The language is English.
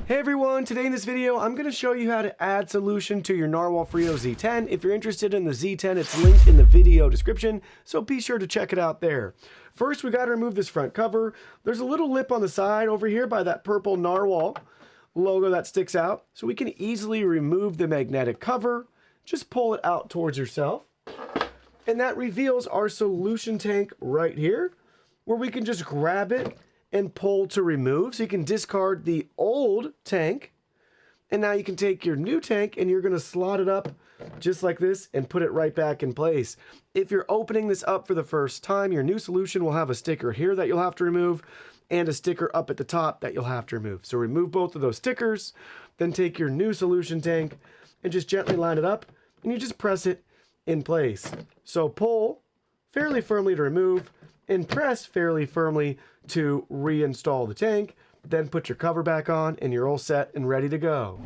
Hey everyone, today in this video I'm going to show you how to add solution to your Narwal Freo Z10. If you're interested in the Z10, it's linked in the video description, so be sure to check it out there. First, we got to remove this front cover. There's a little lip on the side over here by that purple Narwal logo that sticks out, so we can easily remove the magnetic cover. Just pull it out towards yourself, and that reveals our solution tank right here, where we can just grab it and pull to remove. So you can discard the old tank, and now you can take your new tank and you're going to slot it up just like this and put it right back in place. If you're opening this up for the first time, your new solution will have a sticker here that you'll have to remove and a sticker up at the top that you'll have to remove. So remove both of those stickers, then take your new solution tank and just gently line it up, and you just press it in place. So pull fairly firmly to remove and press fairly firmly to reinstall the tank. Then put your cover back on and you're all set and ready to go.